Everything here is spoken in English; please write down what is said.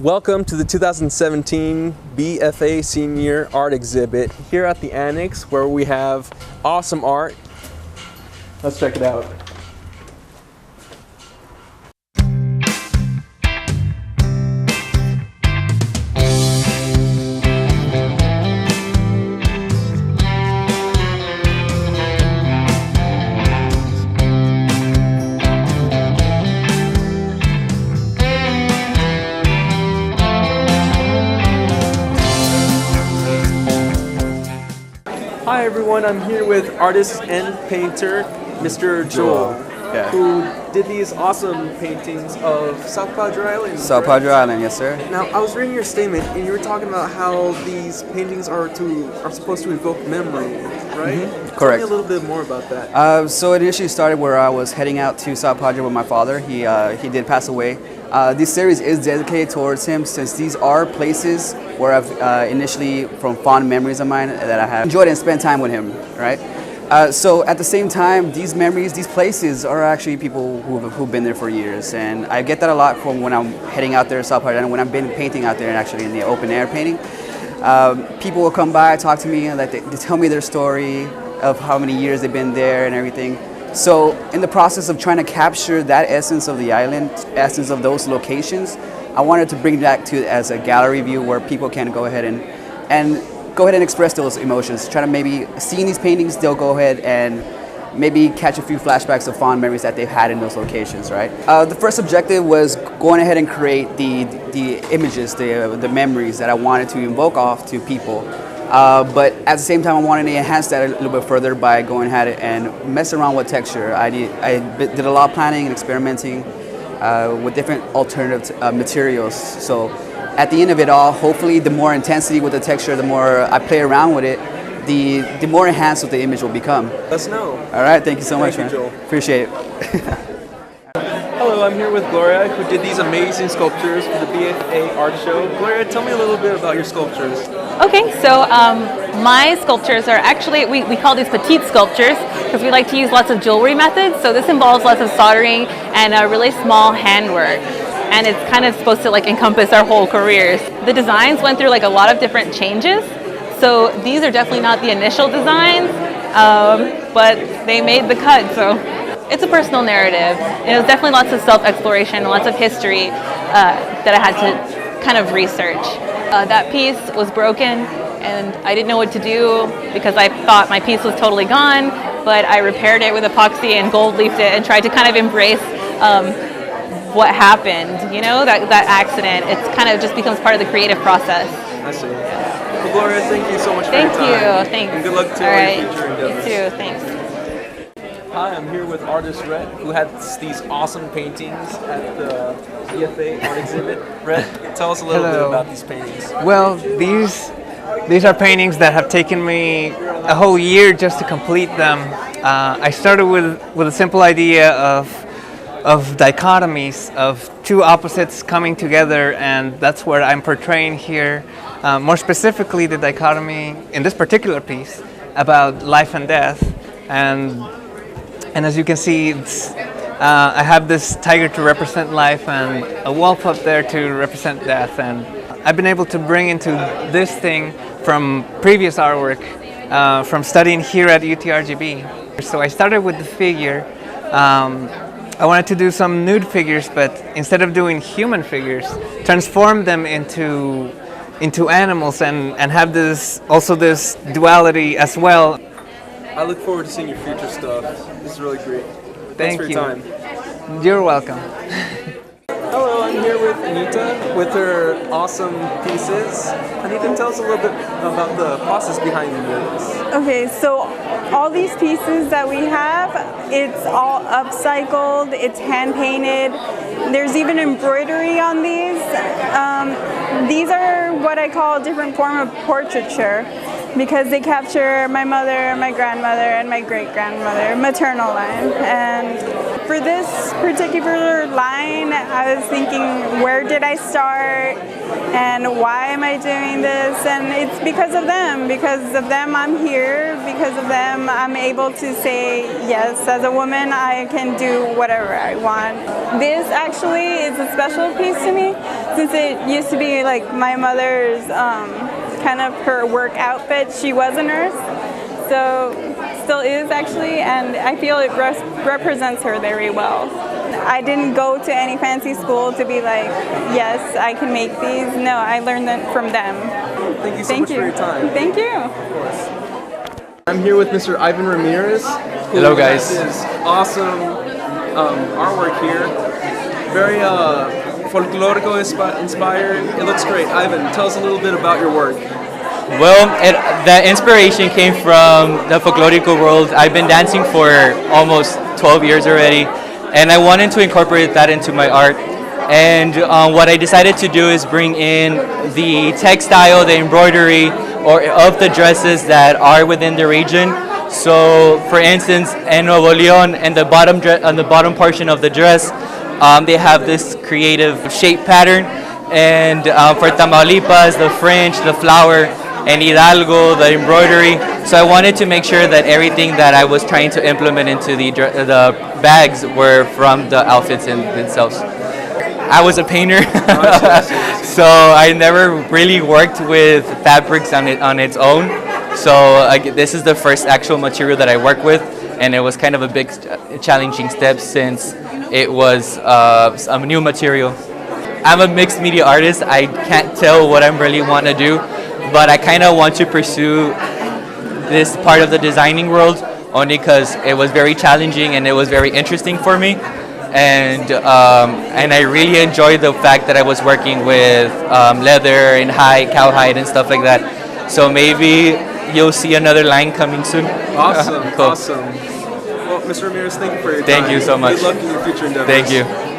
Welcome to the 2017 BFA Senior Art Exhibit here at the Annex, where we have awesome art. Let's check it out. Hi everyone, I'm here with artist and painter Mr. Joel, who did these awesome paintings of South Padre Island. South Padre Island, yes sir. Now, I was reading your statement and you were talking about how these paintings are supposed to evoke memory, right? Correct. Tell me a little bit more about that. So it initially started where I was heading out to South Padre with my father. He did pass away. This series is dedicated towards him, since these are places where I've initially, from fond memories of mine, that I have enjoyed and spent time with him, right? So at the same time, these memories, these places are actually people who've been there for years, and I get that a lot from when I'm heading out there to South Padre, and when I've been painting out there and actually in the open air painting. People will come by, talk to me, and they tell me their story of how many years they've been there and everything. So in the process of trying to capture that essence of the island, essence of those locations, I wanted to bring that to as a gallery view where people can go ahead and express those emotions. Try to maybe seeing these paintings, they'll go ahead and maybe catch a few flashbacks of fond memories that they've had in those locations, right? The first objective was going ahead and create the images, the memories that I wanted to invoke off to people. But at the same time, I wanted to enhance that a little bit further by going ahead and mess around with texture. I did a lot of planning and experimenting with different alternative materials. So at the end of it all, hopefully the more intensity with the texture, the more I play around with it, the more enhanced the image will become. Let us know. All right, thank you so much, man. Joel. Appreciate it. Hello, I'm here with Gloria, who did these amazing sculptures for the BFA art show. Gloria, tell me a little bit about your sculptures. Okay, so my sculptures are actually, we call these petite sculptures because we like to use lots of jewelry methods. So this involves lots of soldering and really small handwork. And it's kind of supposed to encompass our whole careers. The designs went through a lot of different changes. So these are definitely not the initial designs, but they made the cut. So it's a personal narrative. It was definitely lots of self-exploration, lots of history that I had to kind of research. That piece was broken and I didn't know what to do because I thought my piece was totally gone, but I repaired it with epoxy and gold leafed it and tried to kind of embrace what happened, you know, that accident. It's kind of just becomes part of the creative process. I see. Well, Gloria, thank you so much for your time. Thank you. Thanks. And good luck to all your future endeavors. You too. Thanks. Hi, I'm here with artist Rhett, who had these awesome paintings at the BFA art exhibit. Rhett, tell us a little bit about these paintings. Well, these are paintings that have taken me a whole year just to complete them. I started with a simple idea of dichotomies, of two opposites coming together, and that's what I'm portraying here. More specifically, the dichotomy in this particular piece about life and death. And as you can see, I have this tiger to represent life and a wolf up there to represent death. And I've been able to bring into this thing from previous artwork, from studying here at UTRGV. So I started with the figure. I wanted to do some nude figures, but instead of doing human figures, transform them into animals and have this duality as well. I look forward to seeing your future stuff. This is really great. Thank Thanks for you. your time. You're welcome. Hello, I'm here with Anita with her awesome pieces. Anita, tell us a little bit about the process behind this. Okay, so all these pieces that we have, it's all upcycled, it's hand painted. There's even embroidery on these. These are what I call a different form of portraiture, because they capture my mother, my grandmother, and my great-grandmother, maternal line. And for this particular line, I was thinking, where did I start and why am I doing this? And it's because of them. Because of them, I'm here. Because of them, I'm able to say, yes, as a woman, I can do whatever I want. This actually is a special piece to me, since it used to be like my mother's kind of her work outfit. She was a nurse, so still is actually, and I feel it represents her very well. I didn't go to any fancy school to be like, yes, I can make these. No, I learned them from them. Thank you so much for your time. Thank you. I'm here with Mr. Ivan Ramirez. Who Hello, guys. has his awesome artwork here. Very folklorico inspired. It looks great. Ivan, tell us a little bit about your work. Well, the inspiration came from the folklorico world. I've been dancing for almost 12 years already, and I wanted to incorporate that into my art. And what I decided to do is bring in the textile, the embroidery, or of the dresses that are within the region. So, for instance, in Nuevo León, and on the bottom portion of the dress, they have this creative shape pattern. And for Tamaulipas, the fringe, the flower, and Hidalgo, the embroidery. So I wanted to make sure that everything that I was trying to implement into the bags were from the outfits themselves. I was a painter, so I never really worked with fabrics on its own. So this is the first actual material that I work with, and it was kind of a big challenging step since it was a new material. I'm a mixed media artist. I can't tell what I really want to do, but I kind of want to pursue this part of the designing world only because it was very challenging and it was very interesting for me. And I really enjoyed the fact that I was working with leather and cowhide and stuff like that. So maybe you'll see another line coming soon. Awesome, Cool. awesome. Well, Mr. Ramirez, thank you for your time. Thank you so much. Good luck in your future endeavors. Thank you.